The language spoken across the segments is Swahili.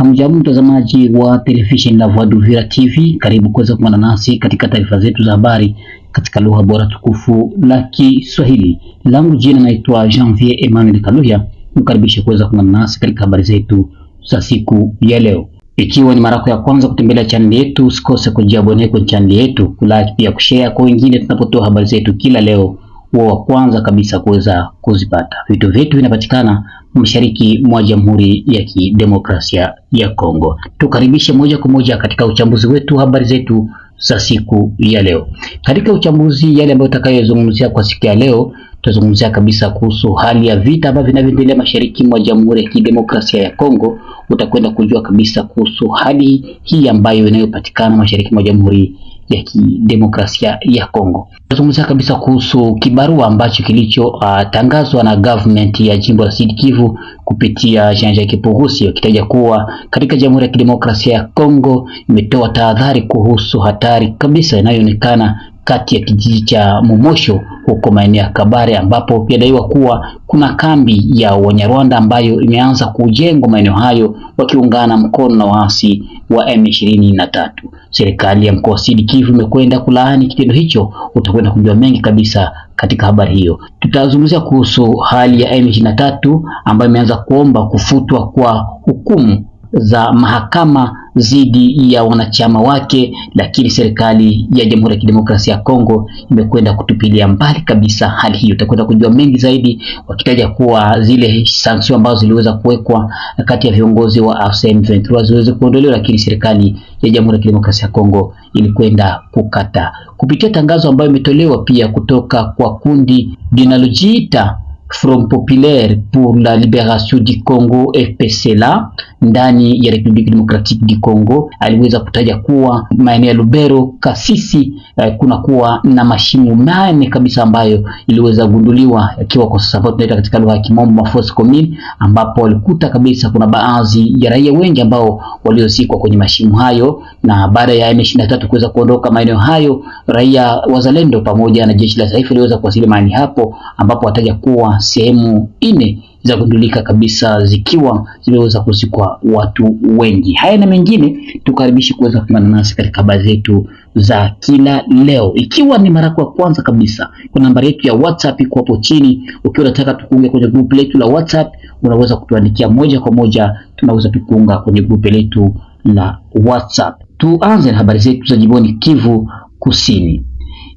Hamjambo mtazamaji wa television la Voix d'Uvira TV, karibu kuweza kuungana nasi katika taarifa zetu za habari katika lugha bora tukufu la Kiswahili. Langu jina naitwa Janvier Emmanuel Kaluya, mkaribisha kuweza kuungana nasi katika habari zetu za siku ya leo. Ikiwa ni mara yako ya kwanza kutembelea channel yetu, usikose kujiabone kwenye channel yetu, kulike pia kushare kwa wengine tunapotoa habari zetu kila leo, wa kwanza kabisa kuweza kuzipata. Vitu vyetu vinapatikana mashariki mwa Jamhuri ya Kidemokrasia ya Kongo. Tukaribishe moja kwa moja katika uchambuzi wetu habari zetu za siku ya leo. Katika uchambuzi yale ambayo tutakayozungumzia kwa siku ya leo, tutazungumzia kabisa kuhusu hali ya vita ambavyo vinavyoendelea mashariki mwa Jamhuri ya Kidemokrasia ya Kongo. Utakwenda kujua kabisa kuhusu hali hii ambayo inayopatikana mashariki mwa Jamhuri ya Kidemokrasia ya Kongo. Tutazungumzia kabisa kuhusu kibarua ambacho kilichotangazwa na government ya jimbo la Sud Kivu kupitia Jean-Jacques Purusi, akitaja kuwa katika Jamhuri ya Kidemokrasia ya Kongo imetoa tahadhari kuhusu hatari kabisa inayoonekana kati ya kijiji cha Momosho huko maeneo ya Kabare, ambapo yadaiwa kuwa kuna kambi ya Wanyarwanda ambayo imeanza kujengwa maeneo hayo wakiungana mkono na waasi wa M23. Serikali ya mkoa wa Sud Kivu imekwenda kulaani kitendo hicho. Utakwenda kujua mengi kabisa katika habari hiyo. Tutazungumzia kuhusu hali ya M23 ambayo imeanza kuomba kufutwa kwa hukumu za mahakama dhidi ya wanachama wake, lakini serikali ya Jamhuri ya Kidemokrasia ya Kongo imekwenda kutupilia mbali kabisa hali hiyo. Utakwenda kujua mengi zaidi, wakitaja kuwa zile sanction ambazo ziliweza kuwekwa kati ya viongozi wa M23 ziweze kuondolewa, lakini serikali ya Jamhuri ya Kidemokrasia ya Kongo ilikwenda kukata kupitia tangazo ambayo imetolewa pia kutoka kwa kundi linalojiita Front Populaire pour la Libération du Congo FPCLA ndani ya Republique Democratique du Congo. Aliweza kutaja kuwa maeneo ya Lubero, Kasisi, kuna kuwa na mashimo mane kabisa ambayo iliweza gunduliwa, ikiwa kwa sasa hapo tunaita katika lugha ya Kimombo mafosse commune, ambapo walikuta kabisa kuna baadhi ya raia wengi ambao waliozikwa kwenye mashimo hayo. Na baada ya M23 kuweza kuondoka maeneo hayo, raia wazalendo pamoja na jeshi la taifa waliweza kuwasili mahali hapo, ambapo wataja kuwa sehemu 4 za gundulika kabisa zikiwa zimeweza kuzikwa watu wengi. Haya na mengine tukaribishe kuweza kuungana nasi katika habari zetu za kila leo. Ikiwa ni mara ya kwanza kabisa, kuna nambari yetu ya WhatsApp iko hapo chini. Ukiwa unataka tukuunge kwenye group letu la WhatsApp, unaweza kutuandikia moja kwa moja, tunaweza tukuunga kwenye group letu la WhatsApp. Tuanze na habari zetu za jimboni Kivu Kusini.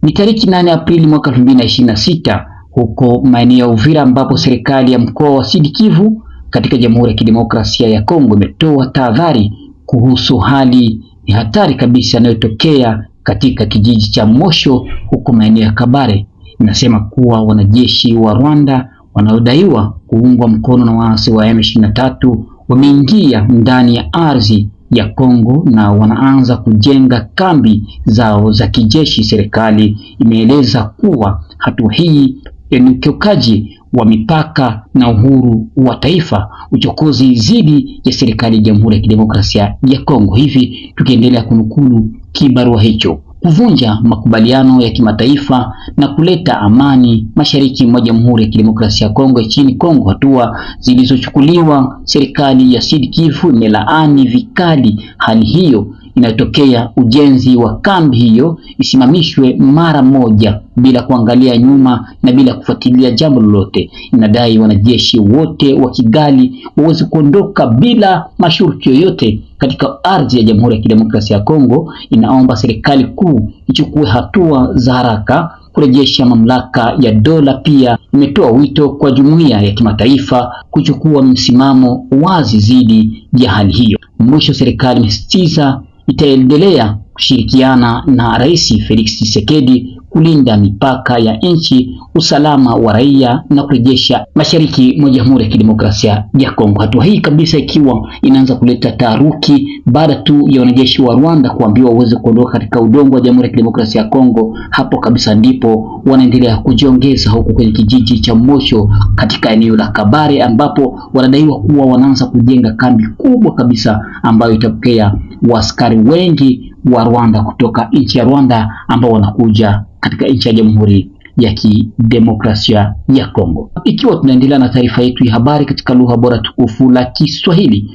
Ni tariki 8 Aprili mwaka 2026 huko maeneo ya Uvira, ambapo serikali ya mkoa wa Sud Kivu katika Jamhuri ya Kidemokrasia ya Kongo imetoa tahadhari kuhusu hali ya hatari kabisa inayotokea katika kijiji cha Mosho huko maeneo ya Kabare. Inasema kuwa wanajeshi wa Rwanda wanaodaiwa kuungwa mkono na waasi wa M23 wameingia ndani ya ardhi ya Kongo na wanaanza kujenga kambi zao za kijeshi. Serikali imeeleza kuwa hatua hii ni ukiukaji wa mipaka na uhuru wa taifa, uchokozi dhidi ya serikali ya Jamhuri ya Kidemokrasia ya Kongo. Hivi tukiendelea kunukulu kibarua hicho, kuvunja makubaliano ya kimataifa na kuleta amani mashariki mwa Jamhuri ya Kidemokrasia ya Kongo nchini Kongo. Hatua zilizochukuliwa, serikali ya Sud Kivu imelaani vikali hali hiyo inayotokea. Ujenzi wa kambi hiyo isimamishwe mara moja bila kuangalia nyuma na bila kufuatilia jambo lolote. Inadai wanajeshi wote wa Kigali waweze kuondoka bila masharti yoyote katika ardhi ya Jamhuri ya Kidemokrasia ya Kongo. Inaomba serikali kuu ichukue hatua za haraka kurejesha mamlaka ya dola. Pia imetoa wito kwa jumuiya ya kimataifa kuchukua msimamo wazi dhidi ya hali hiyo. Mwisho, serikali imesisitiza itaendelea kushirikiana na Rais Felix Tshisekedi kulinda mipaka ya nchi, usalama wa raia na kurejesha mashariki mwa Jamhuri ya Kidemokrasia ya Kongo. Hatua hii kabisa ikiwa inaanza kuleta taharuki baada tu ya wanajeshi wa Rwanda kuambiwa waweze kuondoka katika udongo wa Jamhuri ya Kidemokrasia ya Kongo. Hapo kabisa ndipo wanaendelea kujiongeza huku kwenye kijiji cha Mosho katika eneo la Kabare, ambapo wanadaiwa kuwa wanaanza kujenga kambi kubwa kabisa ambayo itapokea waaskari wengi wa Rwanda kutoka nchi ya Rwanda ambao wanakuja katika nchi ya Jamhuri ya Kidemokrasia ya Kongo. Ikiwa tunaendelea na taarifa yetu ya habari katika lugha bora tukufu la Kiswahili,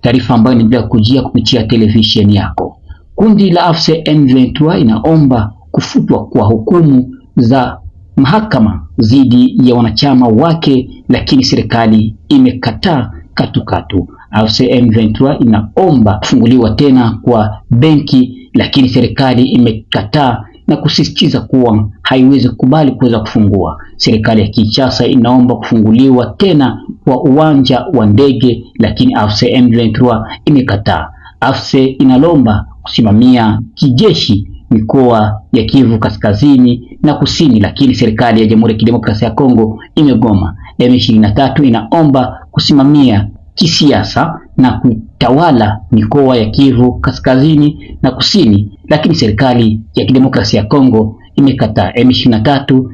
taarifa ambayo inaendelea kujia kupitia televisheni yako. Kundi la AFC M23 inaomba kufutwa kwa hukumu za mahakama dhidi ya wanachama wake, lakini serikali imekataa katukatu. AFC M23 inaomba kufunguliwa tena kwa benki, lakini serikali imekataa na kusisitiza kuwa haiwezi kubali kuweza kufungua. Serikali ya Kinshasa inaomba kufunguliwa tena kwa uwanja wa ndege, lakini AFC M23 imekataa. AFC inalomba kusimamia kijeshi mikoa ya Kivu Kaskazini na Kusini, lakini serikali ya Jamhuri ya Kidemokrasia ya Kongo imegoma. M23 inaomba kusimamia kisiasa na kutawala mikoa ya Kivu Kaskazini na Kusini, lakini serikali ya Kidemokrasia ya Kongo imekataa. M23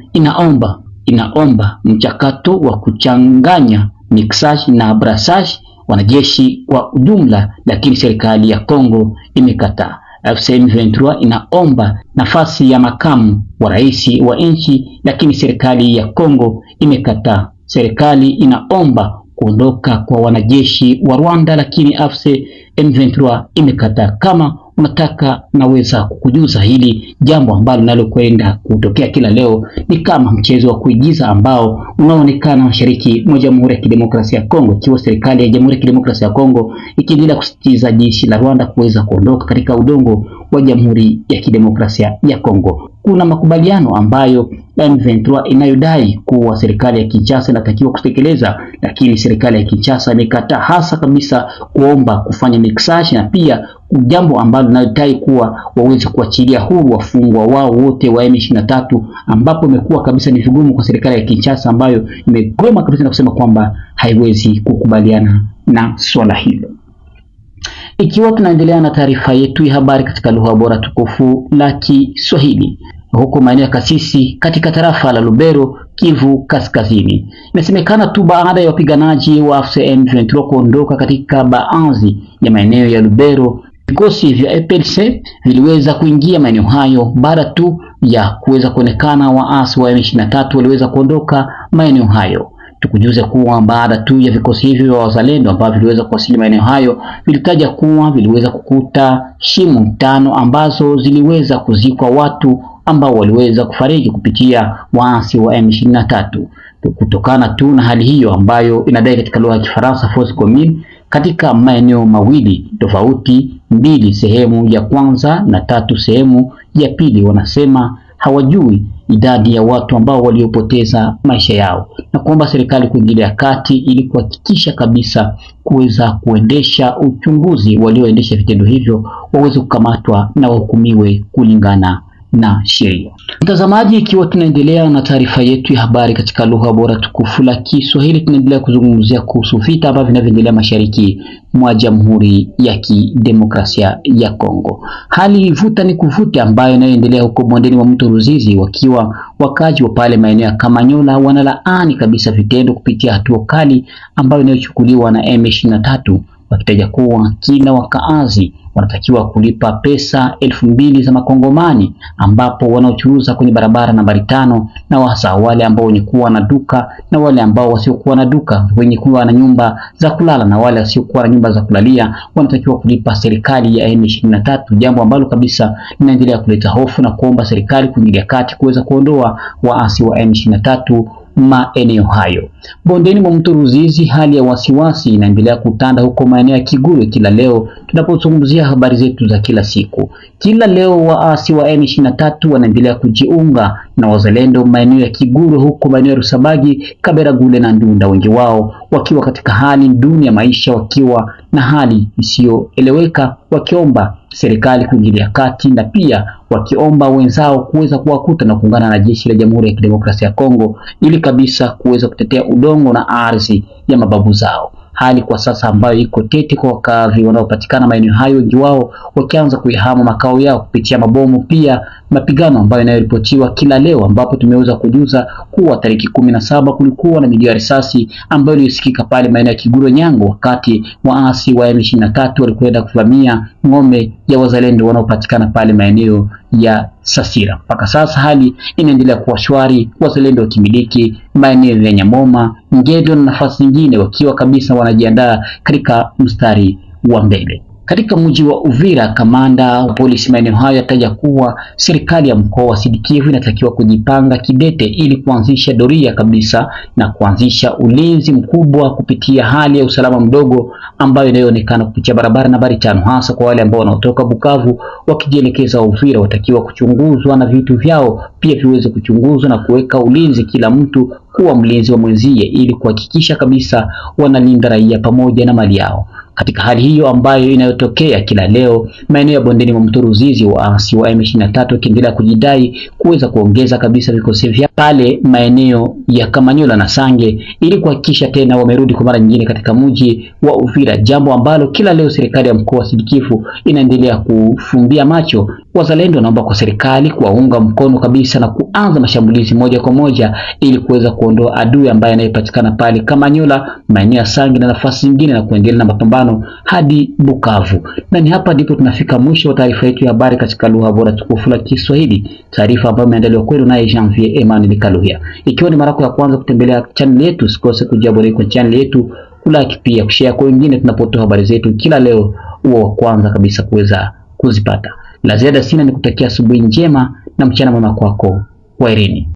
inaomba mchakato wa kuchanganya mixage na brassage wanajeshi kwa ujumla, lakini serikali ya Kongo imekataa. AFC M23 inaomba nafasi ya makamu wa rais wa nchi, lakini serikali ya Kongo imekataa. Serikali inaomba kuondoka kwa wanajeshi wa Rwanda, lakini AFC M23 imekataa. Kama unataka naweza kukujuza hili jambo ambalo linalokwenda kutokea kila leo. Ni kama mchezo wa kuigiza ambao unaonekana mashariki mwa Jamhuri ya Kidemokrasia ya Kongo, ikiwa serikali ya Jamhuri ya Kidemokrasia ya Kongo ikiendelea kusisitiza jeshi la Rwanda kuweza kuondoka katika udongo wa Jamhuri ya Kidemokrasia ya Kongo. Kuna makubaliano ambayo M23 inayodai kuwa serikali ya Kinshasa inatakiwa kutekeleza, lakini serikali ya Kinshasa imekataa, hasa kabisa kuomba kufanya mixage na pia jambo ambalo linadai kuwa waweze kuachilia huru wafungwa wao wote wa M23, ambapo imekuwa kabisa ni vigumu kwa serikali ya Kinshasa ambayo imegoma kabisa na kusema kwamba haiwezi kukubaliana na swala hilo. Ikiwa tunaendelea na taarifa yetu ya habari katika lugha bora tukufu la Kiswahili, huko maeneo ya Kasisi katika tarafa la Lubero, Kivu Kaskazini, inasemekana tu baada ya wapiganaji wa AFC M23 kuondoka katika baadhi ya maeneo ya Lubero, vikosi vya FARDC viliweza kuingia maeneo hayo baada tu ya kuweza kuonekana waasi wa M23 waliweza kuondoka maeneo hayo. Tukujuze kuwa baada tu ya vikosi hivyo vya wazalendo ambao viliweza kuwasili maeneo hayo, vilitaja kuwa viliweza kukuta shimo 5 ambazo ziliweza kuzikwa watu ambao waliweza kufariki kupitia waasi wa M23. Kutokana tu na hali hiyo ambayo inadai katika lugha ya Kifaransa force commune katika maeneo mawili tofauti, 2 sehemu ya kwanza na 3 sehemu ya pili, wanasema hawajui idadi ya watu ambao waliopoteza maisha yao, na kuomba serikali kuingilia kati ili kuhakikisha kabisa kuweza kuendesha uchunguzi, walioendesha vitendo hivyo waweze kukamatwa na wahukumiwe kulingana na sheria. Mtazamaji, ikiwa tunaendelea na taarifa yetu ya habari katika lugha bora tukufu la Kiswahili, tunaendelea kuzungumzia kuhusu vita ambavyo vinavyoendelea mashariki mwa Jamhuri ya Kidemokrasia ya Kongo. Hali vuta ni kuvuta ambayo inayoendelea huko bondeni mwa mto Ruzizi, wakiwa wakaji wa pale maeneo ya Kamanyola wanalaani kabisa vitendo kupitia hatua kali ambayo inayochukuliwa na M23, wakitaja kuwa kila wakaazi wanatakiwa kulipa pesa 2,000 za makongomani, ambapo wanaochuruza kwenye barabara nambari 5 na hasa wale ambao wenye kuwa na duka na wale ambao wasiokuwa na duka, wenye kuwa na nyumba za kulala na wale wasiokuwa na nyumba za kulalia wanatakiwa kulipa serikali ya M23, jambo ambalo kabisa linaendelea kuleta hofu na kuomba serikali kuingilia kati kuweza kuondoa waasi wa M23 maeneo hayo. Bondeni mwa mto Ruzizi, hali ya wasiwasi inaendelea kutanda huko maeneo ya Kiguru kila leo tunapozungumzia habari zetu za kila siku. Kila leo waasi wa M23 wanaendelea kujiunga na wazalendo maeneo ya Kiguru, huko maeneo ya Rusabagi, Kaberagule na Ndunda, wengi wao wakiwa katika hali duni ya maisha, wakiwa na hali isiyoeleweka, wakiomba serikali kuingilia kati na pia wakiomba wenzao kuweza kuwakuta na kuungana na jeshi la Jamhuri ya Kidemokrasia ya Kongo ili kabisa kuweza kutetea udongo na ardhi ya mababu zao. Hali kwa sasa ambayo iko tete kwa wakazi wanaopatikana maeneo hayo, wengi wao wakianza kuihama makao yao kupitia mabomu, pia mapigano ambayo yanaripotiwa kila leo, ambapo tumeweza kujuza kuwa tariki 17 kulikuwa na milio ya risasi ambayo ilisikika pale maeneo ya Kiguru Nyango, wakati waasi wa M23 walikwenda kuvamia ngome ya wazalendo wanaopatikana pale maeneo ya Sasira. Mpaka sasa hali inaendelea kuwa shwari, wazalendo wakimiliki maeneo ya Nyamoma, Ngedo na nafasi nyingine, wakiwa kabisa wanajiandaa katika mstari wa mbele. Katika mji wa Uvira, kamanda wa polisi maeneo hayo ataja kuwa serikali ya mkoa wa Sud Kivu inatakiwa kujipanga kidete ili kuanzisha doria kabisa na kuanzisha ulinzi mkubwa kupitia hali ya usalama mdogo ambayo inayoonekana kupitia barabara nambari 5, hasa kwa wale ambao wanaotoka Bukavu wakijielekeza Uvira. Watakiwa kuchunguzwa na vitu vyao pia viweze kuchunguzwa na kuweka ulinzi, kila mtu kuwa mlinzi wa mwenzie ili kuhakikisha kabisa wanalinda raia pamoja na mali yao. Katika hali hiyo ambayo inayotokea kila leo maeneo ya bondeni mwa mto Ruzizi, waasi wa M23 kiendelea kujidai kuweza kuongeza kabisa vikosi vya pale maeneo ya Kamanyola na Sange ili kuhakikisha tena wamerudi kwa mara nyingine katika mji wa Uvira, jambo ambalo kila leo serikali ya mkoa wa Sud Kivu inaendelea kufumbia macho. Wazalendo wanaomba kwa serikali kuwaunga mkono kabisa na kuanza mashambulizi moja kwa moja ili kuweza kuondoa adui ambaye anayepatikana pale Kamanyola, maeneo ya Sange na nafasi nyingine, na kuendelea na mapambano hadi Bukavu. Na ni hapa ndipo tunafika mwisho wa taarifa yetu ya habari katika lugha bora tukufu la Kiswahili, taarifa ambayo imeandaliwa kwenu naye Janvier Emmanuel Kaluhia. Ikiwa ni mara yako ya kwanza kutembelea channel yetu, usikose kujiabonea kwa channel yetu, kulike pia kushare kwa wengine tunapotoa habari zetu kila leo, uwe wa kwanza kabisa kuweza kuzipata. La ziada sina, ni kutakia asubuhi njema na mchana mwema kwako. Kwaherini.